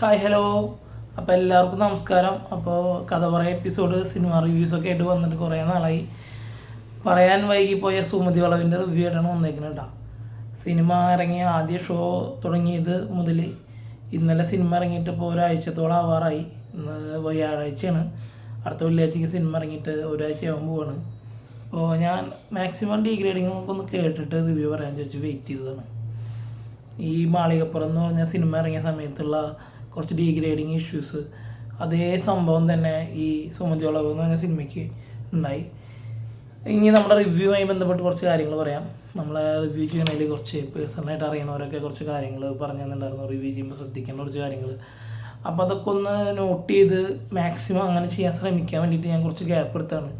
Hi hello. അപ്പോൾ എല്ലാവർക്കും നമസ്കാരം. അപ്പോൾ കഥ പറയാൻ എപ്പിസോഡ് സിനിമ റിവ്യൂസൊക്കെ ആയിട്ട് വന്നിട്ട് കുറേ നാളായി. പറയാൻ വൈകിപ്പോയ സുമതി വളവിൻ്റെ റിവ്യൂ ആയിട്ടാണ് വന്നേക്കുന്നത് കേട്ടോ. സിനിമ ഇറങ്ങിയ ആദ്യ ഷോ തുടങ്ങിയത് മുതൽ ഇന്നലെ സിനിമ ഇറങ്ങിയിട്ട് ഇപ്പോൾ ഒരാഴ്ചത്തോളം ആവാറായി. ഇന്ന് വ്യാഴാഴ്ചയാണ്. അടുത്ത വെള്ളിയാഴ്ചയ്ക്ക് സിനിമ ഇറങ്ങിയിട്ട് ഒരാഴ്ചയാകുമ്പോൾ പോവാണ്. അപ്പോൾ ഞാൻ മാക്സിമം ഡീഗ്രേഡിങ്ങൊക്കെ ഒന്ന് കേട്ടിട്ട് റിവ്യൂ പറയാൻ ചോദിച്ചു വെയിറ്റ് ചെയ്തതാണ്. ഈ മാളികപ്പുറം എന്ന് പറഞ്ഞ സിനിമ ഇറങ്ങിയ സമയത്തുള്ള കുറച്ച് ഡീഗ്രേഡിങ് ഇഷ്യൂസ് അതേ സംഭവം തന്നെ ഈ സുമതി വളവ് എന്ന് പറഞ്ഞ സിനിമയ്ക്ക് ഉണ്ടായി. ഇനി നമ്മുടെ റിവ്യൂവുമായി ബന്ധപ്പെട്ട് കുറച്ച് കാര്യങ്ങൾ പറയാം. നമ്മളെ റിവ്യൂ ചെയ്യണതിൽ കുറച്ച് പേഴ്സണലായിട്ട് അറിയണവരൊക്കെ കുറച്ച് കാര്യങ്ങൾ പറഞ്ഞു തന്നിട്ടുണ്ടായിരുന്നു. റിവ്യൂ ചെയ്യുമ്പോൾ ശ്രദ്ധിക്കേണ്ട കുറച്ച് കാര്യങ്ങൾ. അപ്പോൾ അതൊക്കെ ഒന്ന് നോട്ട് ചെയ്ത് മാക്സിമം അങ്ങനെ ചെയ്യാൻ ശ്രമിക്കാൻ വേണ്ടിയിട്ട് ഞാൻ കുറച്ച് ഗ്യാപ്പ് എടുത്താണ്.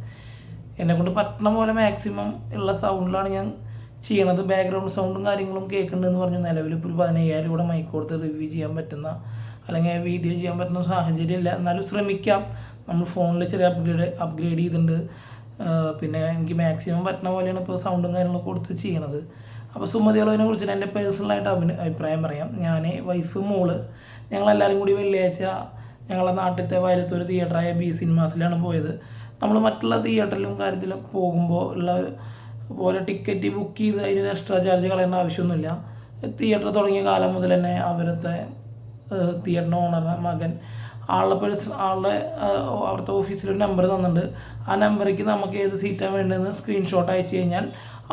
എന്നെക്കൊണ്ട് പറ്റണ പോലെ മാക്സിമം ഉള്ള സൗണ്ടിലാണ് ഞാൻ ചെയ്യണത്. ബാക്ക്ഗ്രൗണ്ട് സൗണ്ടും കാര്യങ്ങളും കേൾക്കുന്നുണ്ടെന്ന് പറഞ്ഞു. നിലവിൽ ഇപ്പോൾ ഒരു 15,000 കൂടെ മൈക്ക് കൊടുത്ത് റിവ്യൂ ചെയ്യാൻ പറ്റുന്ന അല്ലെങ്കിൽ വീഡിയോ ചെയ്യാൻ പറ്റുന്ന സാഹചര്യമില്ല. എന്നാലും ശ്രമിക്കാം. നമ്മൾ ഫോണിൽ ചെറിയ അപ്ഗ്രേഡ് ചെയ്തിട്ടുണ്ട്. പിന്നെ എനിക്ക് മാക്സിമം പറ്റുന്ന പോലെയാണ് ഇപ്പോൾ സൗണ്ടും കാര്യങ്ങളൊക്കെ കൊടുത്ത് ചെയ്യണത്. അപ്പോൾ സുമതി വളവിനെ കുറിച്ചിട്ട് എൻ്റെ പേഴ്സണലായിട്ട് അഭിപ്രായം പറയാം. ഞാൻ, വൈഫ്, മോള് ഞങ്ങളെല്ലാവരും കൂടി വെള്ളിയാഴ്ച ഞങ്ങളുടെ നാട്ടിലത്തെ വയലത്തൂർ തിയേറ്ററായ ബി സിനിമാസിലാണ് പോയത്. നമ്മൾ മറ്റുള്ള തിയേറ്ററിലും കാര്യത്തിലും പോകുമ്പോൾ ഉള്ള പോലെ ടിക്കറ്റ് ബുക്ക് ചെയ്ത് അതിന് എക്സ്ട്രാ ചാർജ് കളയേണ്ട ആവശ്യമൊന്നുമില്ല. തിയേറ്റർ തുടങ്ങിയ കാലം മുതൽ തന്നെ അവരുടെ തിയേറ്ററിൻ്റെ ഓണറിൻ്റെ മകൻ ആളുടെ അവിടുത്തെ ഓഫീസിലൊരു നമ്പർ തന്നിട്ടുണ്ട്. ആ നമ്പറിലേക്ക് നമുക്ക് ഏത് സീറ്റാണ് വേണ്ടതെന്ന് സ്ക്രീൻഷോട്ട് അയച്ചു കഴിഞ്ഞാൽ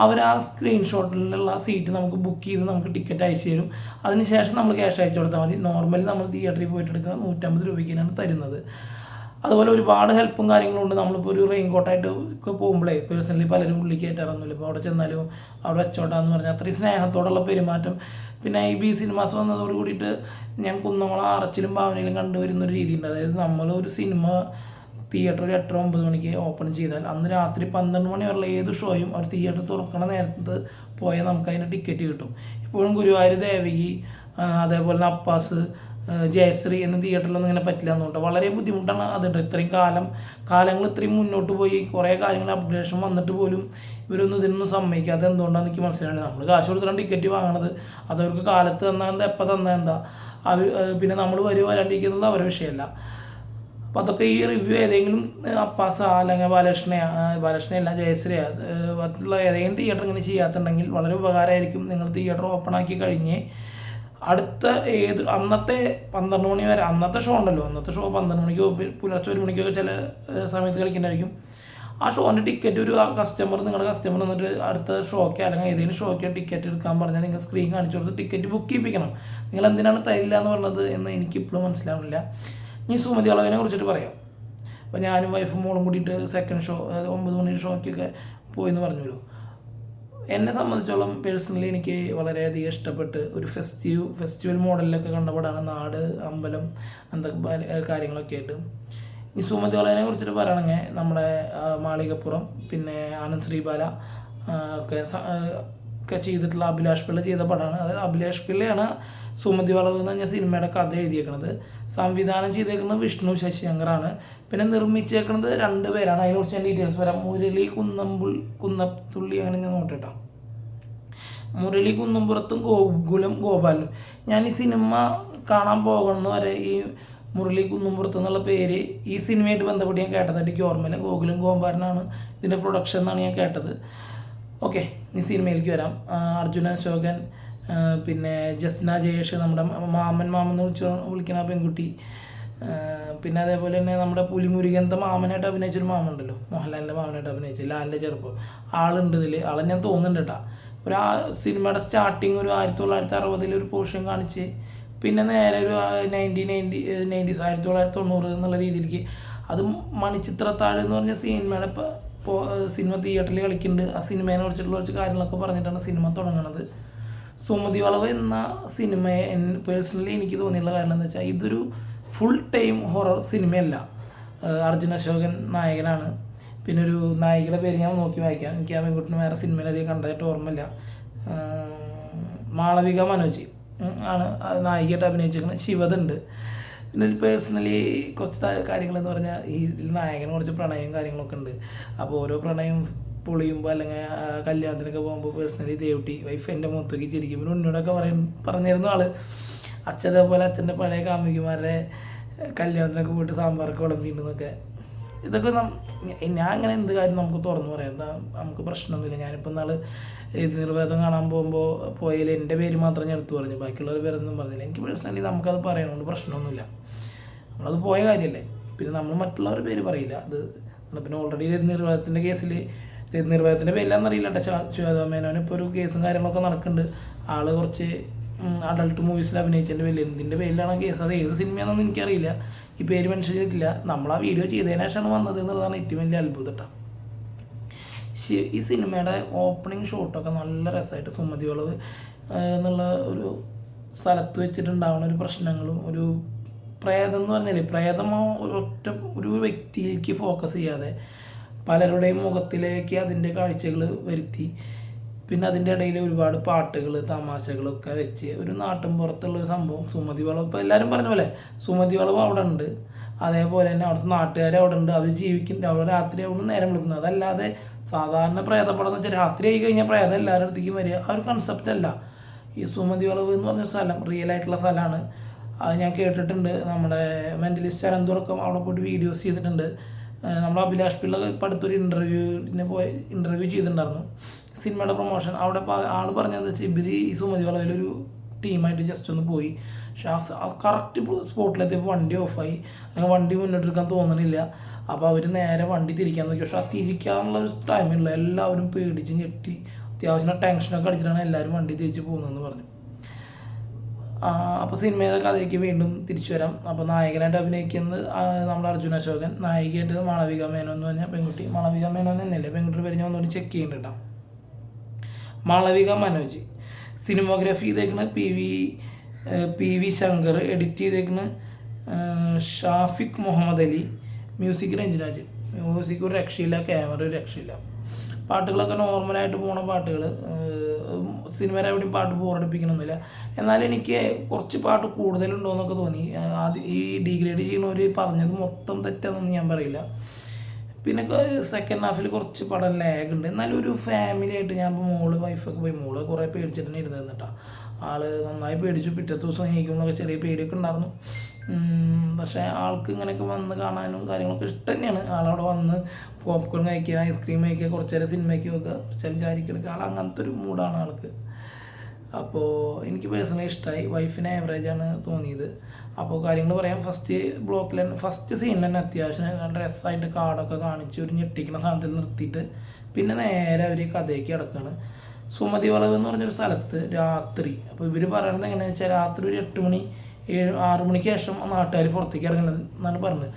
അവർ ആ സ്ക്രീൻഷോട്ടിലുള്ള സീറ്റ് നമുക്ക് ബുക്ക് ചെയ്ത് നമുക്ക് ടിക്കറ്റ് അയച്ചു തരും. അതിനുശേഷം നമ്മൾ ക്യാഷ് അയച്ചു കൊടുത്താൽ മതി. നോർമലി നമ്മൾ തിയേറ്ററിൽ പോയിട്ട് എടുക്കുക 150 രൂപയ്ക്കാണ് തരുന്നത്. അതുപോലെ ഒരുപാട് ഹെൽപ്പും കാര്യങ്ങളും ഉണ്ട്. നമ്മളിപ്പോൾ ഒരു റെയിൻ കോട്ടായിട്ട് ഒക്കെ പോകുമ്പോഴേ പേഴ്സണലി പലരും ഉള്ളിൽ കയറ്റാറൊന്നുമില്ല. ഇപ്പോൾ അവിടെ ചെന്നാലും അവിടെ വെച്ചോട്ടാന്ന് പറഞ്ഞാൽ അത്രയും സ്നേഹത്തോടുള്ള പെരുമാറ്റം. പിന്നെ ഈ ബി സിനിമാസ് വന്നതോട് കൂടിയിട്ട് ഞാൻ കുന്നംകുളം ആറച്ചിലും ഭാവനയിലും കണ്ടുവരുന്നൊരു രീതിയുണ്ട്. അതായത് നമ്മളൊരു സിനിമ തിയേറ്റർ ഒരു 8-9 മണിക്ക് ഓപ്പൺ ചെയ്താൽ അന്ന് രാത്രി 12 മണി വരെയുള്ള ഏത് ഷോയും അവർ തിയേറ്റർ തുറക്കണ നേരത്ത് പോയാൽ നമുക്കതിന് ടിക്കറ്റ് കിട്ടും. ഇപ്പോഴും ഗുരുവായൂർ ദേവകി, അതേപോലെ തന്നെ അപ്പാസ്, ജയശ്രീ എന്ന തിയേറ്ററിലൊന്നും ഇങ്ങനെ പറ്റില്ല എന്നുകൊണ്ട് വളരെ ബുദ്ധിമുട്ടാണ്. അതുണ്ട് ഇത്രയും കാലങ്ങൾ ഇത്രയും മുന്നോട്ട് പോയി കുറേ കാര്യങ്ങൾ അപ്ഗ്രേഷൻ വന്നിട്ട് പോലും ഇവരൊന്നും ഇതിനൊന്നും സമ്മതിക്കാതെ എന്തുകൊണ്ടാണെന്ന് എനിക്ക് മനസ്സിലാവുന്നത്. നമ്മൾ കാശ് കൊടുത്തിട്ടാണ് ടിക്കറ്റ് വാങ്ങണത്. അതവർക്ക് കാലത്ത് തന്നാൽ എന്താ, എപ്പോൾ തന്നാൽ എന്താ, പിന്നെ നമ്മൾ വരാണ്ടിരിക്കുന്നത് അവരുടെ വിഷയമല്ല. അപ്പോൾ അതൊക്കെ ഈ റിവ്യൂ ഏതെങ്കിലും അപ്പാസ അല്ലെങ്കിൽ ബാലകൃഷ്ണയല്ല ജയശ്രീ മറ്റുള്ള ഏതെങ്കിലും തിയേറ്റർ ഇങ്ങനെ ചെയ്യാത്തുണ്ടെങ്കിൽ വളരെ ഉപകാരമായിരിക്കും. നിങ്ങൾ തിയേറ്റർ ഓപ്പൺ ആക്കി കഴിഞ്ഞ് അടുത്ത അന്നത്തെ 12 മണി വരെ അന്നത്തെ ഷോ ഉണ്ടല്ലോ, അന്നത്തെ ഷോ 12 മണിക്കോ പുലർച്ചെ 1 മണിക്കൊക്കെ ചില സമയത്ത് കളിക്കുന്നതായിരിക്കും. ആ ഷോൻ്റെ ടിക്കറ്റ് ഒരു നിങ്ങളുടെ കസ്റ്റമർ വന്നിട്ട് അടുത്ത ഷോയ്ക്ക് അല്ലെങ്കിൽ ഏതെങ്കിലും ഷോയ്ക്ക് ടിക്കറ്റ് എടുക്കാൻ പറഞ്ഞാൽ നിങ്ങൾ സ്ക്രീൻ കാണിച്ചു കൊടുത്ത് ടിക്കറ്റ് ബുക്ക് ചെയ്യിപ്പിക്കണം. നിങ്ങൾ എന്തിനാണ് തരില്ല എന്ന് പറഞ്ഞത് എന്ന് എനിക്കിപ്പോഴും മനസ്സിലാവുന്നില്ല. ഇനി സുമതി വളവിനെ കുറിച്ചിട്ട് പറയാം. അപ്പോൾ ഞാനും വൈഫും മോളും കൂടിയിട്ട് സെക്കൻഡ് ഷോ, അതായത് 9 മണി ഷോയ്ക്കൊക്കെ പോയെന്ന് പറഞ്ഞല്ലോ. എന്നെ സംബന്ധിച്ചോളം പേഴ്സണലി എനിക്ക് വളരെയധികം ഇഷ്ടപ്പെട്ട് ഒരു ഫെസ്റ്റിവൽ മോഡലിലൊക്കെ കണ്ടപ്പെടാണ്. നാട്, അമ്പലം, എന്തൊക്കെ കാര്യങ്ങളൊക്കെ ആയിട്ട്. ഈ സുമതി വളവിനെ കുറിച്ചിട്ട് പറയുകയാണെങ്കിൽ നമ്മുടെ മാളികപ്പുറം, പിന്നെ ആനന്ദ് ശ്രീബാല ഒക്കെ ചെയ്തിട്ടുള്ള അഭിലാഷ് പിള്ള ചെയ്ത പടമാണ്. അതായത് അഭിലാഷ് പിള്ളയാണ് സുമതി വളവ് എന്ന് പറഞ്ഞ സിനിമയുടെ കഥ എഴുതിയേക്കുന്നത്. സംവിധാനം ചെയ്തേക്കുന്നത് വിഷ്ണു ശശിശങ്കറാണ്. പിന്നെ നിർമ്മിച്ചേക്കുന്നത് 2 പേരാണ്. അതിനെക്കുറിച്ച് ഞാൻ ഡീറ്റെയിൽസ് പറയാം. മുരളി കുന്നത്തുള്ളി അങ്ങനെ ഞാൻ നോട്ടിട്ടാ. മുരളി കുന്നംപുറത്തും ഗോപാലനും. ഞാൻ ഈ സിനിമ കാണാൻ പോകുന്നത് വരെ ഈ മുരളി കുന്നംപുറത്ത് എന്നുള്ള പേര് ഈ സിനിമയായിട്ട് ബന്ധപ്പെട്ട് ഞാൻ കേട്ടത് എനിക്ക് ഓർമ്മയില്ല. ഗോപാലനാണ് ഇതിൻ്റെ പ്രൊഡക്ഷൻ എന്നാണ് ഞാൻ കേട്ടത്. ഓക്കെ, ഈ സിനിമയിലേക്ക് വരാം. അർജുന അശോകൻ, പിന്നെ ജസ്ന ജയേഷ്, നമ്മുടെ മാമൻ എന്ന് വിളിക്കുന്ന പെൺകുട്ടി, പിന്നെ അതേപോലെ തന്നെ നമ്മുടെ പുലിമുരുകൻ്റെ മാമനായിട്ട് അഭിനയിച്ചൊരു മാമുണ്ടല്ലോ, മോഹൻലാലിൻ്റെ മാമനായിട്ട് അഭിനയിച്ചു, ലാലിൻ്റെ ചെറുപ്പം ആളുണ്ട് ഇതിൽ. ആളെ ഞാൻ തോന്നുന്നുണ്ട് കേട്ടോ. സിനിമയുടെ സ്റ്റാർട്ടിങ് ഒരു 1960 ഒരു പോർഷൻ കാണിച്ച് പിന്നെ നേരെ ഒരു 1990s എന്നുള്ള രീതിയിലേക്ക് അത് മണിച്ചിത്രത്താഴ് എന്ന് പറഞ്ഞ സിനിമയുടെ സിനിമ തിയേറ്ററിൽ കളിക്കുന്നുണ്ട്. ആ സിനിമയെ കുറിച്ചിട്ടുള്ള കുറച്ച് കാര്യങ്ങളൊക്കെ പറഞ്ഞിട്ടാണ് സിനിമ തുടങ്ങുന്നത്. സുമതി വളവ് എന്ന സിനിമയെ പേഴ്സണലി എനിക്ക് തോന്നിയുള്ള കാരണം എന്താ വെച്ചാൽ ഇതൊരു ഫുൾ ടൈം ഹൊറർ സിനിമയല്ല. അർജുന അശോകൻ നായകനാണ്. പിന്നെ ഒരു നായികയുടെ പേര് ഞാൻ നോക്കി വായിക്കാം. എനിക്ക് ആ പെൺകുട്ടിന് വേറെ സിനിമയിലധികം കണ്ടതായിട്ട് ഓർമ്മയില്ല. മാളവിക മനോജ് ആണ് നായികയായിട്ട് അഭിനയിച്ചിരിക്കുന്നത്. ശിവതുണ്ട്. പിന്നെ പേഴ്സണലി കുറച്ച് കാര്യങ്ങളെന്ന് പറഞ്ഞാൽ ഈ നായകന് കുറച്ച് പ്രണയവും കാര്യങ്ങളൊക്കെ ഉണ്ട്. അപ്പോൾ ഓരോ പ്രണയം പൊളിയുമ്പോൾ അല്ലെങ്കിൽ കല്യാണത്തിനൊക്കെ പോകുമ്പോൾ പേഴ്സണലി ദേവട്ടി വൈഫ് എൻ്റെ മുഖത്തേക്ക് ചിരിക്കും. പിന്നെ ഉന്നോടൊക്കെ പറഞ്ഞിരുന്ന ആൾ അതേപോലെ അച്ഛൻ്റെ പഴയ കാമുകിമാരുടെ കല്യാണത്തിനൊക്കെ പോയിട്ട് സാമ്പാറൊക്കെ വിളമ്പിണ്ടെന്നൊക്കെ. ഇതൊക്കെ ഞാൻ അങ്ങനെ എന്ത് കാര്യം നമുക്ക് തുറന്നു പറയാം, എന്താ നമുക്ക് പ്രശ്നമൊന്നുമില്ല. ഞാനിപ്പോൾ നാൾ നിർവേദം കാണാൻ പോയാൽ എൻ്റെ പേര് മാത്രം ഞാൻ എടുത്തു പറഞ്ഞു, ബാക്കിയുള്ളവർ പേരൊന്നും പറഞ്ഞില്ല. എനിക്ക് പേഴ്സണലി നമുക്കത് പറയണോണ്ട് പ്രശ്നമൊന്നുമില്ല, നമ്മളത് പോയ കാര്യമല്ലേ. പിന്നെ നമ്മൾ മറ്റുള്ളവരുടെ പേര് പറയില്ല. അത് പിന്നെ ഓൾറെഡി നിർവേദത്തിൻ്റെ കേസിൽ നിർവേദത്തിൻ്റെ പേരിലാണെന്നറിയില്ല കേട്ടോ, ശ്വേതാ മേനോന് ഇപ്പോൾ ഒരു കേസും കാര്യങ്ങളൊക്കെ നടക്കുന്നുണ്ട്. ആൾ കുറച്ച് അഡൾട്ട് മൂവീസിൽ അഭിനയിച്ചതിൻ്റെ പേരിൽ എന്തിൻ്റെ പേരിലാണ് കേസ്, അത് ഏത് സിനിമയാണെന്നൊന്നും എനിക്കറിയില്ല, ഈ പേര് മെൻഷൻ ചെയ്തിട്ടില്ല. നമ്മൾ ആ വീഡിയോ ചെയ്തതിന് ശേഷമാണ് വന്നത് എന്നുള്ളതാണ് ഏറ്റവും വലിയ അത്ഭുതം കേട്ടോ. ഈ സിനിമയുടെ ഓപ്പണിംഗ് ഷോട്ടൊക്കെ നല്ല രസമായിട്ട് സുമതി വളവ് എന്നുള്ള ഒരു സ്ഥലത്ത് വെച്ചിട്ടുണ്ടാവുന്ന ഒരു പ്രശ്നങ്ങളും ഒരു പ്രേതം എന്ന് പറഞ്ഞാൽ പ്രേതമോ ഒരു വ്യക്തിയിലേക്ക് ഫോക്കസ് ചെയ്യാതെ പലരുടെയും മുഖത്തിലേക്ക് അതിൻ്റെ കാഴ്ചകൾ വരുത്തി, പിന്നെ അതിൻ്റെ ഇടയിൽ ഒരുപാട് പാട്ടുകൾ തമാശകളൊക്കെ വെച്ച് ഒരു നാട്ടിൻ പുറത്തുള്ളൊരു സംഭവം. സുമതി വളവ് ഇപ്പോൾ എല്ലാവരും പറഞ്ഞ പോലെ സുമതി വളവ് അവിടെ ഉണ്ട്, അതേപോലെ തന്നെ അവിടുത്തെ നാട്ടുകാർ അവിടെ ഉണ്ട്, അവർ ജീവിക്കുന്നുണ്ട്, അവിടെ രാത്രി അവിടെ നേരം വിളിക്കുന്നത്. അതല്ലാതെ സാധാരണ പ്രേതപ്പടം എന്ന് വെച്ചാൽ രാത്രി ആയി കഴിഞ്ഞാൽ പ്രേതം എല്ലാവരുടെ അടുത്തേക്കും വരിക, ആ ഒരു കൺസെപ്റ്റ് അല്ല. ഈ സുമതി വളവ് എന്ന് പറഞ്ഞ സ്ഥലം റിയൽ ആയിട്ടുള്ള സ്ഥലമാണ്. അത് ഞാൻ കേട്ടിട്ടുണ്ട്, നമ്മുടെ മെൻ്റലിസ്റ്റ് അനന്തപുരക്കം അവിടെ പോയിട്ട് വീഡിയോസ് ചെയ്തിട്ടുണ്ട്. നമ്മൾ അഭിലാഷ് പിള്ള ഇപ്പം അടുത്തൊരു ഇൻ്റർവ്യൂ ചെയ്തിട്ടുണ്ടായിരുന്നു സിനിമയുടെ പ്രൊമോഷൻ. അവിടെ ആൾ പറഞ്ഞതെന്ന് വെച്ചാൽ ഇവർ ഈ സുമതി വളവിലൊരു ടീമായിട്ട് ജസ്റ്റ് ഒന്ന് പോയി, പക്ഷെ ആ കറക്റ്റ് സ്പോട്ടിലെത്തിയപ്പോൾ വണ്ടി ഓഫായി, അല്ലെങ്കിൽ വണ്ടി മുന്നോട്ടെടുക്കാൻ തോന്നണില്ല. അപ്പോൾ അവർ നേരെ വണ്ടി തിരിക്കാൻ നോക്കി, പക്ഷെ ആ തിരിക്കാനുള്ള ഒരു ടൈമില്ല, എല്ലാവരും പേടിച്ച് ഞെട്ടി അത്യാവശ്യം ടെൻഷനൊക്കെ അടിച്ചിട്ടാണ് എല്ലാവരും വണ്ടി തിരിച്ച് പോകുന്നതെന്ന് പറഞ്ഞു. അപ്പോൾ സിനിമയുടെ കഥയ്ക്ക് വീണ്ടും തിരിച്ചു വരാം. അപ്പോൾ നായകനായിട്ട് അഭിനയിക്കുന്നത് നമ്മുടെ അർജുൻ അശോകൻ, നായികയായിട്ട് മാളവിക മേനോൻ എന്ന് പറഞ്ഞാൽ പെൺകുട്ടി. മാളവിക മേനോൻ തന്നെയല്ലേ പെൺകുട്ടിയുടെ പേര്, ഞാൻ ഒന്നുകൂടി ചെക്ക് ചെയ്യുന്നുണ്ട് കേട്ടോ. മാളവിക മനോജ്. സിനിമോഗ്രാഫി ചെയ്തേക്കുന്നത് പി വി ശങ്കർ, എഡിറ്റ് ചെയ്തേക്കുന്നത് ഷാഫിഖ് മുഹമ്മദ് അലി, മ്യൂസിക് രഞ്ജനാജ്. മ്യൂസിക് ഒരു രക്ഷയില്ല, ക്യാമറ ഒരു രക്ഷയില്ല. പാട്ടുകളൊക്കെ നോർമലായിട്ട് പോണ പാട്ടുകൾ, സിനിമയിൽ എവിടെയും പാട്ട് ബോറടിപ്പിക്കണമെന്നില്ല. എന്നാൽ എനിക്ക് കുറച്ച് പാട്ട് കൂടുതലുണ്ടോയെന്നൊക്കെ തോന്നി. ഈ ഡീഗ്രേഡ് ചെയ്യുന്നവർ പറഞ്ഞത് മൊത്തം തെറ്റാണെന്നൊന്നും ഞാൻ പറയില്ല. പിന്നെ സെക്കൻഡ് ഹാഫിൽ കുറച്ച് പടം ലാഗ് ഉണ്ട്. എന്നാലും ഒരു ഫാമിലി ആയിട്ട് ഞാൻ ഇപ്പോൾ വൈഫൊക്കെ പോയി, കുറേ പേടിച്ചിട്ട് തന്നെ ഇരുന്നത് കേട്ടോ. ആൾ നന്നായി പേടിച്ചു. പിറ്റത്തെ ദിവസം എണീക്കുമ്പോഴൊക്കെ ചെറിയ പേടിയൊക്കെ ഉണ്ടായിരുന്നു. പക്ഷേ ആൾക്ക് ഇങ്ങനെയൊക്കെ വന്ന് കാണാനും കാര്യങ്ങളൊക്കെ ഇഷ്ടം തന്നെയാണ്. ആളവിടെ വന്ന് പോപ്കോൺ കഴിക്കുക, ഐസ്ക്രീം കഴിക്കുക, കുറച്ച് നേരം സിനിമയ്ക്ക് വെക്കുക, കുറച്ച് നേരം ചാരിക്കെടുക്കുക, ആൾ അങ്ങനത്തെ ഒരു മൂഡാണ് ആൾക്ക്. അപ്പോൾ എനിക്ക് പേഴ്സണലി ഇഷ്ടമായി. വൈഫിന് ആവറേജാണ് തോന്നിയത്. അപ്പോൾ കാര്യങ്ങൾ പറയാം. ഫസ്റ്റ് സീനിൽ തന്നെ അത്യാവശ്യം ഡ്രസ്സായിട്ട് കാർഡൊക്കെ കാണിച്ച് ഒരു ഞെട്ടിക്കുന്ന സാധനത്തിൽ നിർത്തിയിട്ട് പിന്നെ നേരെ അവർ കഥയ്ക്ക് കിടക്കുകയാണ്. സുമതി വളവ് എന്ന് പറഞ്ഞൊരു സ്ഥലത്ത് രാത്രി, അപ്പോൾ ഇവർ പറയുന്നത് എങ്ങനെയാണെന്ന് വെച്ചാൽ രാത്രി ഒരു 8 മണി 6 മണിക്ക് ശേഷം നാട്ടുകാർ പുറത്തേക്ക് ഇറങ്ങുന്നത് എന്നാണ് പറഞ്ഞത്.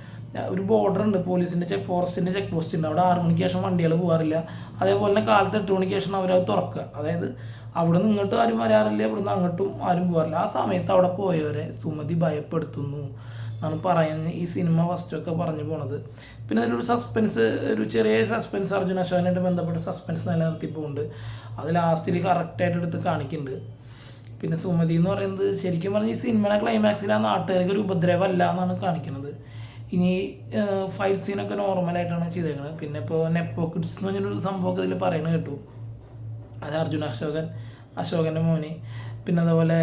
ഒരു ബോർഡർ ഉണ്ട്, പോലീസിൻ്റെ ഫോറസ്റ്റിൻ്റെ ചെക്ക് പോസ്റ്റ് ഉണ്ട്, അവിടെ 6 മണിക്ക് ശേഷം വണ്ടികൾ പോകാറില്ല. അതേപോലെ തന്നെ കാലത്ത് 8 മണിക്ക് ശേഷം അവരത് തുറക്കുക. അതായത് അവിടെ നിന്ന് ഇങ്ങോട്ടും ആരും വരാറില്ല, ഇവിടെ നിന്ന് അങ്ങോട്ടും ആരും പോകാറില്ല. ആ സമയത്ത് അവിടെ പോയവരെ സുമതി ഭയപ്പെടുത്തുന്നു എന്നാണ് പറയുന്നത് ഈ സിനിമ ഫസ്റ്റൊക്കെ പറഞ്ഞു പോണത്. പിന്നെ അതിലൊരു സസ്പെൻസ്, ഒരു ചെറിയ സസ്പെൻസ് അർജുൻ അശോകനായിട്ട് ബന്ധപ്പെട്ട സസ്പെൻസ് നിലനിർത്തി പോകുന്നുണ്ട്. അത് ലാസ്റ്റിൽ കറക്റ്റായിട്ട് എടുത്ത് കാണിക്കുന്നുണ്ട്. പിന്നെ സുമതി എന്ന് പറയുന്നത് ശരിക്കും പറഞ്ഞാൽ ഈ സിനിമയുടെ ക്ലൈമാക്സിൽ ആ നാട്ടുകാർക്ക് ഒരു ഉപദ്രവമല്ല എന്നാണ് കാണിക്കുന്നത്. ഇനി ഫൈറ്റ് സീനൊക്കെ നോർമലായിട്ടാണ് ചെയ്തേക്കുന്നത്. പിന്നെ ഇപ്പോൾ നെപ്പോ കിഡ്സ് എന്ന് പറഞ്ഞൊരു സംഭവമൊക്കെ ഇതിൽ പറയുന്നത് കേട്ടു. അത് അർജുൻ അശോകൻ്റെ മോന്, പിന്നെ അതുപോലെ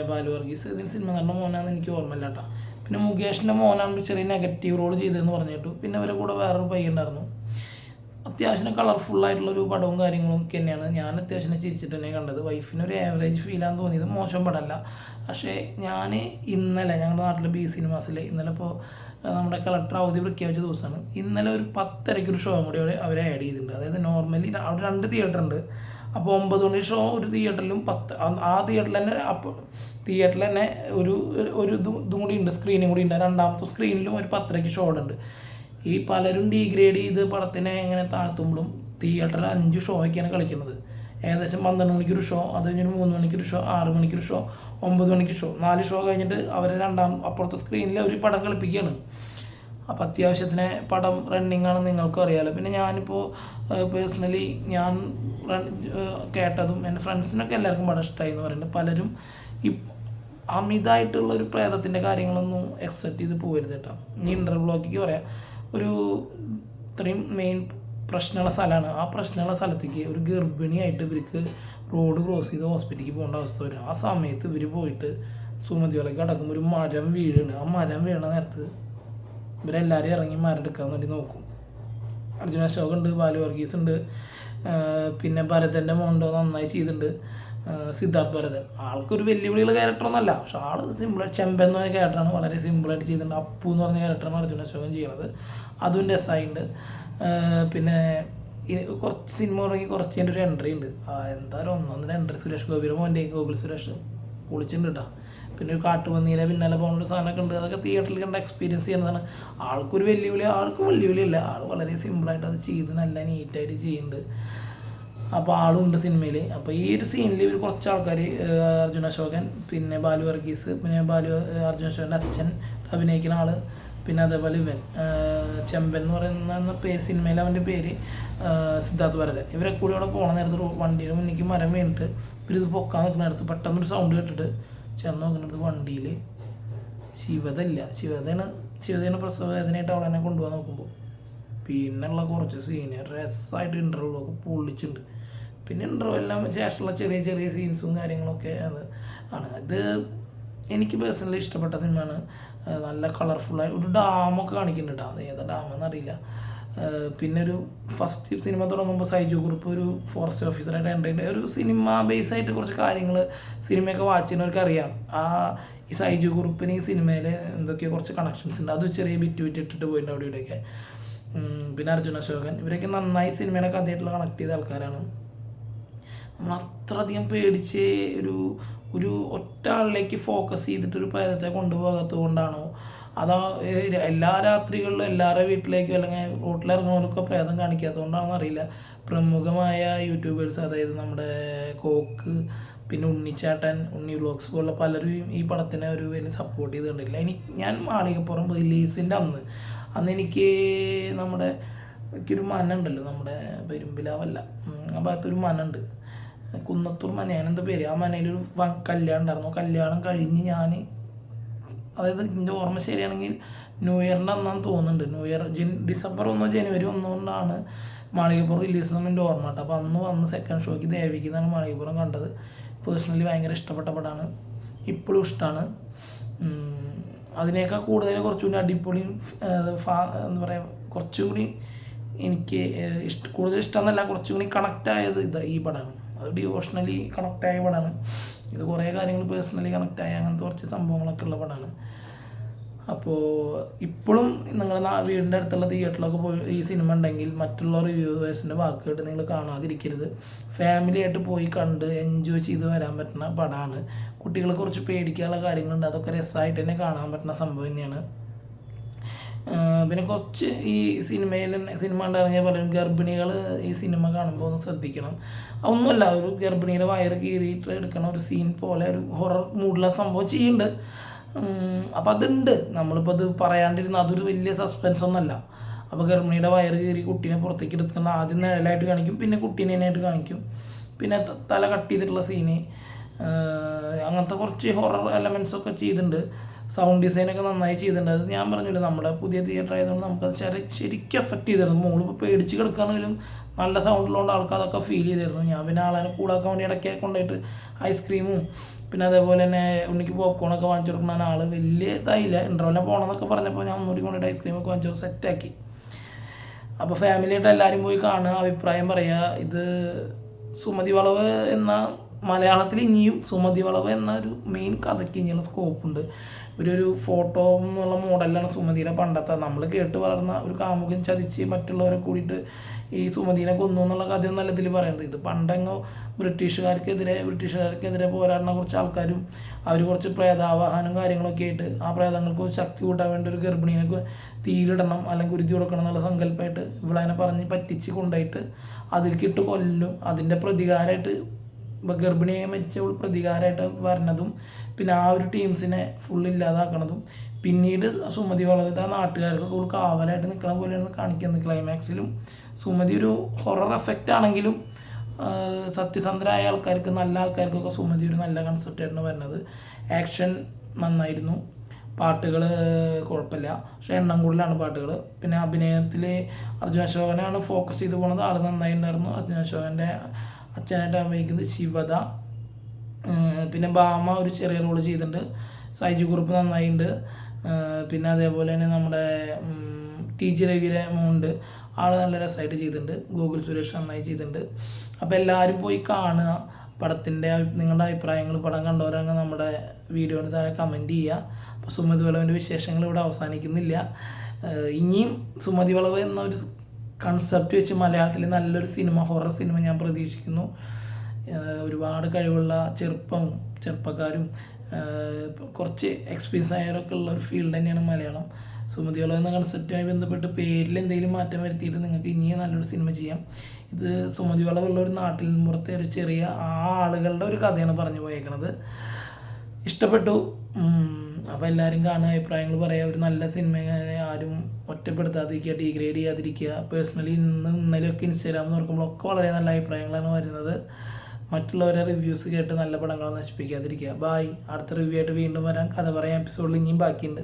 ബാലു വർഗീസ്, ഇതിന് സിനിമ നടന്ന മോനാണെന്ന് എനിക്ക് ഓർമ്മയില്ല കേട്ടോ. പിന്നെ മുകേഷിൻ്റെ മോനാണ് ചെറിയ നെഗറ്റീവ് റോൾ ചെയ്തതെന്ന് പറഞ്ഞു കേട്ടു. പിന്നെ അവരെ കൂടെ വേറൊരു പയ്യുണ്ടായിരുന്നു. അത്യാവശ്യം കളർഫുള്ളായിട്ടുള്ളൊരു പടവും കാര്യങ്ങളും ഒക്കെ തന്നെയാണ്. ഞാൻ അത്യാവശ്യം ചിരിച്ചിട്ട് തന്നെ കണ്ടത്. വൈഫിനൊരു ആവറേജ് ഫീലാന്ന് തോന്നിയത്, മോശം പടമല്ല. പക്ഷേ ഞാൻ ഇന്നലെ ഞങ്ങളുടെ നാട്ടിൽ ബി സിനിമാസിൽ ഇന്നലെ ഇപ്പോൾ നമ്മുടെ കളക്ടർ അവധി പ്രഖ്യാപിച്ച ദിവസമാണ്. ഇന്നലെ ഒരു 10:30 ഒരു ഷോ കൂടി അവർ ആഡ് ചെയ്തിട്ടുണ്ട്. അതായത് നോർമലി അവിടെ 2 തിയേറ്റർ ഉണ്ട്. അപ്പോൾ 9 മണി ഷോ ഒരു തിയേറ്ററിലും 10 ആ തിയേറ്ററിൽ തന്നെ ഒരു ഇതും കൂടി ഉണ്ട്, സ്ക്രീനും കൂടി ഉണ്ട്. രണ്ടാമത്തെ സ്ക്രീനിലും ഒരു 10:30 ഷോ ഉണ്ട്. ഈ പലരും ഡീഗ്രേഡ് ചെയ്ത് പടത്തിനെ ഇങ്ങനെ താഴ്ത്തുമ്പോഴും തിയേറ്ററിൽ 5 ഷോയ്ക്കാണ് കളിക്കുന്നത്. ഏകദേശം 12 മണിക്കൊരു ഷോ, അത് കഴിഞ്ഞൊരു 3 മണിക്കൊരു ഷോ, 6 മണിക്കൊരു ഷോ, 9 മണിക്ക് ഷോ, 4 ഷോ കഴിഞ്ഞിട്ട് അവരെ അപ്പുറത്തെ സ്ക്രീനിൽ ഒരു പടം കളിപ്പിക്കുകയാണ്. അപ്പോൾ അത്യാവശ്യത്തിന് പടം റണ്ണിങ് ആണ്, നിങ്ങൾക്കും അറിയാമല്ലോ. പിന്നെ ഞാനിപ്പോൾ പേഴ്സണലി ഞാൻ കേട്ടതും എൻ്റെ ഫ്രണ്ട്സിനൊക്കെ എല്ലാവർക്കും പടം ഇഷ്ടമായി എന്ന് പറയുന്നുണ്ട്. പലരും ഈ അമിതമായിട്ടുള്ളൊരു പ്രേതത്തിൻ്റെ കാര്യങ്ങളൊന്നും എക്സെപ്റ്റ് ചെയ്ത് പോകരുത് കേട്ടോ. ഈ ഇൻ്റർവ്ലോക്കിക്ക് പറയാം, ഒരു ഇത്രയും മെയിൻ പ്രശ്നമുള്ള സ്ഥലമാണ്. ആ പ്രശ്നമുള്ള സ്ഥലത്തേക്ക് ഒരു ഗർഭിണിയായിട്ട് ഇവർക്ക് റോഡ് ക്രോസ് ചെയ്ത് ഹോസ്പിറ്റലിലേക്ക് പോകേണ്ട അവസ്ഥ വരും. ആ സമയത്ത് ഇവർ പോയിട്ട് സുമതി വളയ്ക്ക് കിടക്കുമ്പോൾ ഒരു മരം വീഴുന്നു. ആ മരം വീണ നേരത്ത് ഇവരെല്ലാവരും ഇറങ്ങി മരം എടുക്കാൻ വേണ്ടി നോക്കും. അർജുന അശോക് ഉണ്ട്, ബാലു വർഗീസ് ഉണ്ട്, പിന്നെ ഭരതൻ്റെ മോണ്ടോ നന്നായി ചെയ്തിട്ടുണ്ട്, സിദ്ധാർത്ഥ് ഭരതൻ. ആൾക്കൊരു വെല്ലുവിളിയുള്ള ക്യാരക്ടറൊന്നുമല്ല, പക്ഷെ ആൾ സിമ്പിളായിട്ട് ചെമ്പൻ എന്ന് പറഞ്ഞ ക്യാരക്ടറാണ് വളരെ സിമ്പിളായിട്ട് ചെയ്തിട്ടുണ്ട്. അപ്പു എന്ന് പറഞ്ഞ ക്യാരക്ടറാണ് അർജുന അശോകൻ ചെയ്യണത്, അതും രസമായിട്ടുണ്ട്. പിന്നെ കുറച്ച് സിനിമ തുടങ്ങി കുറച്ച് കഴിഞ്ഞ ഒരു എൻട്രി ഉണ്ട്, എന്തായാലും ഒന്നൊന്നര എൻട്രി സുരേഷ് ഗോപിയുടെ മോൻ്റെ ഗോകുൽ സുരേഷ് പൊളിച്ചിട്ടുണ്ട് കേട്ടോ. പിന്നെ ഒരു കാട്ടുപന്നീനെ പിന്നാലെ പോകുന്ന സാധനമൊക്കെ ഉണ്ട്. അതൊക്കെ തിയേറ്ററിൽ കണ്ട എക്സ്പീരിയൻസ് ചെയ്യുന്നതാണ്. ആൾക്കൊരു വെല്ലുവിളി, ആൾക്കും വെല്ലുവിളിയല്ല, ആൾ വളരെ സിമ്പിളായിട്ട് അത് ചെയ്ത് നല്ല നീറ്റായിട്ട് ചെയ്യുന്നുണ്ട്. അപ്പോൾ ആളുണ്ട് സിനിമയിൽ. അപ്പോൾ ഈ ഒരു സീനിൽ ഇവർ കുറച്ച് ആൾക്കാർ, അർജുന അശോകൻ, പിന്നെ ബാലു വർഗീസ്, പിന്നെ അർജുന അശോകൻ്റെ അച്ഛൻ അഭിനയിക്കുന്ന ആൾ, പിന്നെ അതേപോലെ ഇവൻ ചെമ്പൻ എന്ന് പറയുന്ന പേര്, സിനിമയിൽ അവൻ്റെ പേര് സിദ്ധാർത്ഥ് ഭരതൻ. ഇവരെ കൂടി അവിടെ പോകണ നേരത്ത് വണ്ടിയുടെ മുന്നിലേക്ക് മരം വീണിട്ട് ഇവരിത് പൊക്കാൻ നിൽക്കുന്ന നേരത്ത് പെട്ടെന്നൊരു സൗണ്ട് കേട്ടിട്ട് ചെന്ന് നോക്കുന്നിടത്ത് വണ്ടിയിൽ ശിവതയാണ് പ്രസവവേദനയായിട്ട് അവളെ തന്നെ കൊണ്ടുപോകാൻ നോക്കുമ്പോൾ പിന്നെയുള്ള കുറച്ച് സീനിയർ രസമായിട്ട് ഇൻ്റർവ്യൂളൊക്കെ പൊള്ളിച്ചിട്ടുണ്ട്. പിന്നെ ഇൻ്റർവ്യൂല്ലാം ശേഷമുള്ള ചെറിയ ചെറിയ സീൻസും കാര്യങ്ങളൊക്കെ അത് ആണ്. ഇത് എനിക്ക് പേഴ്സണലി ഇഷ്ടപ്പെട്ട സിനിമയാണ്. നല്ല കളർഫുള്ളായി ഒരു ഡാമൊക്കെ കാണിക്കുന്നുണ്ട് കേട്ടോ, അത് ഏതാ ഡാമെന്നറിയില്ല. പിന്നെ ഒരു ഫസ്റ്റ് സിനിമ തുടങ്ങുമ്പോൾ സൈജു കുറുപ്പ് ഒരു ഫോറസ്റ്റ് ഓഫീസറായിട്ട് എൻ്റർ ചെയ്യുന്നുണ്ട്. ഒരു സിനിമ ബേസായിട്ട് കുറച്ച് കാര്യങ്ങൾ സിനിമയൊക്കെ വാച്ച് ചെയ്യുന്നവർക്ക് അറിയാം. ഈ സൈജു കുറുപ്പിന് ഈ സിനിമയിൽ എന്തൊക്കെയോ കുറച്ച് കണക്ഷൻസ് ഉണ്ട്, അത് ചെറിയ ബിറ്റ് ഇട്ടിട്ട് പോയിട്ടുണ്ട് അവിടെ ഇവിടെയൊക്കെ. പിന്നെ അർജുന അശോകൻ, ഇവരൊക്കെ നന്നായി സിനിമയുടെ കഥയായിട്ടുള്ള കണക്ട് ചെയ്ത ആൾക്കാരാണ്. നമ്മൾ അത്രയധികം പേടിച്ച് ഒരു ഒറ്റ ആളിലേക്ക് ഫോക്കസ് ചെയ്തിട്ടൊരു പ്രേതത്തെ കൊണ്ടുപോകാത്തത് കൊണ്ടാണോ, അതാ എല്ലാ രാത്രികളിലും എല്ലാവരുടെ വീട്ടിലേക്കും അല്ലെങ്കിൽ റോട്ടിലിറങ്ങുന്നവർക്കൊക്കെ പ്രേതം കാണിക്കാത്തതുകൊണ്ടാണെന്ന് അറിയില്ല. പ്രമുഖമായ യൂട്യൂബേഴ്സ്, അതായത് നമ്മുടെ കോക്ക്, പിന്നെ ഉണ്ണിച്ചാട്ടൻ, ഉണ്ണി വ്ളോഗ്സ് പോലുള്ള പലരും ഈ പടത്തിനെ ഒരു വലിയ സപ്പോർട്ട് ചെയ്ത് കണ്ടില്ല. ഞാൻ മാളികപ്പുറം റിലീസിൻ്റെ അന്ന് എനിക്ക് എനിക്കൊരു മന ഉണ്ടല്ലോ, നമ്മുടെ പെരുമ്പിലാവല്ല, ആ ഭാഗത്തൊരു മന ഉണ്ട്, കുന്നത്തൂർ മന, ഞാനെന്താ പേര്, ആ മനയിലൊരു കല്യാണം ഉണ്ടായിരുന്നു. കല്യാണം കഴിഞ്ഞ് ഞാൻ, അതായത് എൻ്റെ ഓർമ്മ ശരിയാണെങ്കിൽ ന്യൂ ഇയറിൻ്റെ അന്നാന്ന് തോന്നുന്നുണ്ട്, ന്യൂ ഇയർ ഡിസംബർ 1 ജനുവരി 1 കൊണ്ടാണ് മാളികപ്പുറം റിലീസ് എന്ന് എൻ്റെ ഓർമ്മ കേട്ടോ. അപ്പോൾ അന്ന് വന്ന് സെക്കൻഡ് ഷോയ്ക്ക് ദേവിക്കുന്നാണ് മാളികപ്പുറം കണ്ടത്. പേഴ്സണലി ഭയങ്കര ഇഷ്ടപ്പെട്ട പടമാണ്, ഇപ്പോഴും ഇഷ്ടമാണ്. അതിനേക്കാൾ കൂടുതൽ കുറച്ചുകൂടി അടിപൊളിയും എന്താ പറയുക, കുറച്ചും കൂടി എനിക്ക് കൂടുതൽ ഇഷ്ടമെന്നല്ല, കുറച്ചും കൂടി കണക്റ്റായത് ഈ പടമാണ്. അത് ഡിവോഷണലി കണക്റ്റായ പടമാണ്. ഇത് കുറേ കാര്യങ്ങൾ പേഴ്സണലി കണക്റ്റായ അങ്ങനത്തെ കുറച്ച് സംഭവങ്ങളൊക്കെ ഉള്ള പടമാണ്. അപ്പോൾ ഇപ്പോഴും നിങ്ങളുടെ വീടിൻ്റെ അടുത്തുള്ള തിയേറ്ററിലൊക്കെ പോയി ഈ സിനിമ ഉണ്ടെങ്കിൽ മറ്റുള്ള റിവ്യൂവേഴ്സിൻ്റെ വാക്ക് കേട്ട് നിങ്ങൾ കാണാതിരിക്കരുത്. ഫാമിലിയായിട്ട് പോയി കണ്ട് എൻജോയ് ചെയ്ത് വരാൻ പറ്റുന്ന പടമാണ്. കുട്ടികളെ കുറച്ച് പേടിക്കാനുള്ള കാര്യങ്ങളുണ്ട്, അതൊക്കെ രസമായിട്ട് തന്നെ കാണാൻ പറ്റുന്ന സംഭവം തന്നെയാണ്. പിന്നെ കുറച്ച് ഈ സിനിമ ഉണ്ടായിരുന്ന പലരും ഗർഭിണികൾ ഈ സിനിമ കാണുമ്പോൾ ഒന്ന് ശ്രദ്ധിക്കണം. ഒന്നുമല്ല, ഒരു ഗർഭിണിയുടെ വയറ് കീറിയിട്ട് എടുക്കണ ഒരു സീൻ പോലെ ഒരു ഹൊറർ മൂഡിലുള്ള സംഭവം ചെയ്യുന്നുണ്ട്. അപ്പം അതുണ്ട്, നമ്മളിപ്പോൾ അത് പറയാണ്ടിരുന്ന അതൊരു വലിയ സസ്പെൻസ് ഒന്നുമല്ല. അപ്പോൾ ഗർഭിണിയുടെ വയറ് കീറി കുട്ടീനെ പുറത്തേക്ക് എടുക്കുന്ന ആദ്യം നിഴലായിട്ട് കാണിക്കും, പിന്നെ കുട്ടീനായിട്ട് കാണിക്കും, പിന്നെ തല കട്ട് ചെയ്തിട്ടുള്ള സീന്, അങ്ങനത്തെ കുറച്ച് ഹൊറർ എലമെൻറ്റ്സൊക്കെ ചെയ്തിട്ടുണ്ട്. സൗണ്ട് ഡിസൈനൊക്കെ നന്നായി ചെയ്തിട്ടുണ്ട്. അത് ഞാൻ പറഞ്ഞില്ല, നമ്മുടെ പുതിയ തിയേറ്റർ ആയതുകൊണ്ട് നമുക്കത് ശരിക്കും എഫക്റ്റ് ചെയ്തിരുന്നു. മോളിപ്പോൾ പേടിച്ച് കിടക്കുകയാണെങ്കിലും നല്ല സൗണ്ടിലുകൊണ്ട് ആൾക്ക് അതൊക്കെ ഫീൽ ചെയ്തിരുന്നു. ഞാൻ പിന്നെ ആളെ കൂടാക്കാൻ വേണ്ടി ഇടയ്ക്ക് കൊണ്ടുപോയിട്ട് ഐസ്ക്രീമും പിന്നെ അതേപോലെ തന്നെ ഉണ്ണിക്ക് പോപ്കോണൊക്കെ വാങ്ങിച്ചു കൊടുക്കുന്ന ആൾ വലിയ ഇതായില്ല. ഇൻ്റർവെല്ലിനെ പോകണമെന്നൊക്കെ പറഞ്ഞപ്പോൾ ഞാൻ ഒന്നുകൂടി കൊണ്ടിട്ട് ഐസ്ക്രീമൊക്കെ വാങ്ങിച്ചു സെറ്റാക്കി. അപ്പോൾ ഫാമിലിയായിട്ട് എല്ലാവരും പോയി കാണുക, അഭിപ്രായം പറയുക. ഇത് സുമതി വളവ് എന്ന മലയാളത്തിൽ ഇനിയും സുമതി വളവ് എന്ന ഒരു മെയിൻ കഥയ്ക്ക് ഇനിയുള്ള സ്കോപ്പുണ്ട്. ഒരു ഫോട്ടോ എന്നുള്ള മോഡലാണ് സുമതിയുടെ പണ്ടത്തെ. നമ്മൾ കേട്ട് വളർന്ന ഒരു കാമുകൻ ചതിച്ച് മറ്റുള്ളവരെ കൂടിയിട്ട് ഈ സുമതിനെ കൊന്നു എന്നുള്ള കഥയൊന്നല്ല ഇതിൽ പറയുന്നത്. ഇത് പണ്ടെങ്ങോ ബ്രിട്ടീഷുകാർക്കെതിരെ പോരാടുന്ന കുറച്ച് ആൾക്കാരും അവർ കുറച്ച് പ്രേതാവാഹനം കാര്യങ്ങളൊക്കെ ആയിട്ട് ആ പ്രേതങ്ങൾക്ക് ശക്തി കൂട്ടാൻ വേണ്ടി ഒരു ഗർഭിണീനെ തീയിലിടണം അല്ലെങ്കിൽ കുരുതി കൊടുക്കണം എന്നുള്ള സങ്കല്പമായിട്ട് ഇവളതിനെ പറഞ്ഞ് പറ്റിച്ച് കൊണ്ടുപോയിട്ട് അതിൽക്കിട്ട് കൊല്ലും. അതിൻ്റെ പ്രതികാരമായിട്ട് ഗർഭിണിയെ മരിച്ചവൾ പ്രതികാരമായിട്ട് വരണതും പിന്നെ ആ ഒരു ടീംസിനെ ഫുൾ ഇല്ലാതാക്കണതും പിന്നീട് സുമതി വളവിത നാട്ടുകാർക്ക് കൂടുതൽ കാവലായിട്ട് നിൽക്കണ പോലെയാണ് കാണിക്കുന്നത്. ക്ലൈമാക്സിലും സുമതി ഒരു ഹൊറർ എഫക്റ്റ് ആണെങ്കിലും സത്യസന്ധരായ ആൾക്കാർക്ക്, നല്ല ആൾക്കാർക്കൊക്കെ സുമതി ഒരു നല്ല കൺസെപ്റ്റായിട്ടാണ് വരുന്നത്. ആക്ഷൻ നന്നായിരുന്നു, പാട്ടുകൾ കുഴപ്പമില്ല, പക്ഷേ എണ്ണം കൂടുതലാണ് പാട്ടുകൾ. പിന്നെ അഭിനയത്തിൽ അർജുന അശോകനാണ് ഫോക്കസ് ചെയ്ത് പോകുന്നത്, ആൾ നന്നായി ഉണ്ടായിരുന്നു. അർജുന അശോകൻ്റെ അച്ഛനായിട്ട് അഭിനയിക്കുന്നത് ശിവദ, പിന്നെ ബാമ ഒരു ചെറിയ റോള് ചെയ്തിട്ടുണ്ട്. സൈജു കുറുപ്പ് നന്നായിട്ടുണ്ട്. പിന്നെ അതേപോലെ തന്നെ നമ്മുടെ TG രവിയുടെ മോണ്ട് ആൾ നല്ല രസമായിട്ട് ചെയ്തിട്ടുണ്ട്. ഗോകുൽ സുരേഷ് നന്നായി ചെയ്തിട്ടുണ്ട്. അപ്പോൾ എല്ലാവരും പോയി കാണുക. പടത്തിൻ്റെ നിങ്ങളുടെ അഭിപ്രായങ്ങൾ പടം കണ്ടവരങ്ങ് നമ്മുടെ വീഡിയോന് താഴെ കമൻറ്റ് ചെയ്യുക. അപ്പോൾ സുമതി വളവിൻ്റെ വിശേഷങ്ങൾ ഇവിടെ അവസാനിക്കുന്നില്ല. ഇനിയും സുമതി വളവ് എന്നൊരു കൺസെപ്റ്റ് വെച്ച് മലയാളത്തിൽ നല്ലൊരു സിനിമ, ഹൊറർ സിനിമ ഞാൻ പ്രതീക്ഷിക്കുന്നു. ഒരുപാട് കഴിവുള്ള ചെറുപ്പക്കാരും കുറച്ച് എക്സ്പീരിയൻസ് ആയവരൊക്കെ ഉള്ള ഒരു ഫീൽഡ് തന്നെയാണ് മലയാളം. സുമതി വളവ് എന്ന കൺസെപ്റ്റുമായി ബന്ധപ്പെട്ട് പേരിൽ എന്തെങ്കിലും മാറ്റം വരുത്തിയിട്ട് നിങ്ങൾക്ക് ഇനിയും നല്ലൊരു സിനിമ ചെയ്യാം. ഇത് സുമതി വളവുള്ള ഒരു നാട്ടിൽ പുറത്തെ ഒരു ചെറിയ ആളുകളുടെ ഒരു കഥയാണ് പറഞ്ഞു പോയേക്കണത്. ഇഷ്ടപ്പെട്ടു. അപ്പോൾ എല്ലാവരും കാണുക, അഭിപ്രായങ്ങൾ പറയുക. ഒരു നല്ല സിനിമ ആരും ഒറ്റപ്പെടുത്താതിരിക്കുക, ഡീഗ്രേഡ് ചെയ്യാതിരിക്കുക. പേഴ്സണലി ഇന്നലെയൊക്കെ ഇൻസ്റ്റാഗ്രാം നോക്കുമ്പോഴൊക്കെ വളരെ നല്ല അഭിപ്രായങ്ങളാണ് വരുന്നത്. മറ്റുള്ളവരെ റിവ്യൂസ് കേട്ട് നല്ല പടങ്ങൾ നശിപ്പിക്കാതിരിക്കുക. ബായ്. അടുത്ത റിവ്യൂ ആയിട്ട് വീണ്ടും വരാം. കഥ പറയാൻ എപ്പിസോഡിൽ ഇനിയും ബാക്കിയുണ്ട്.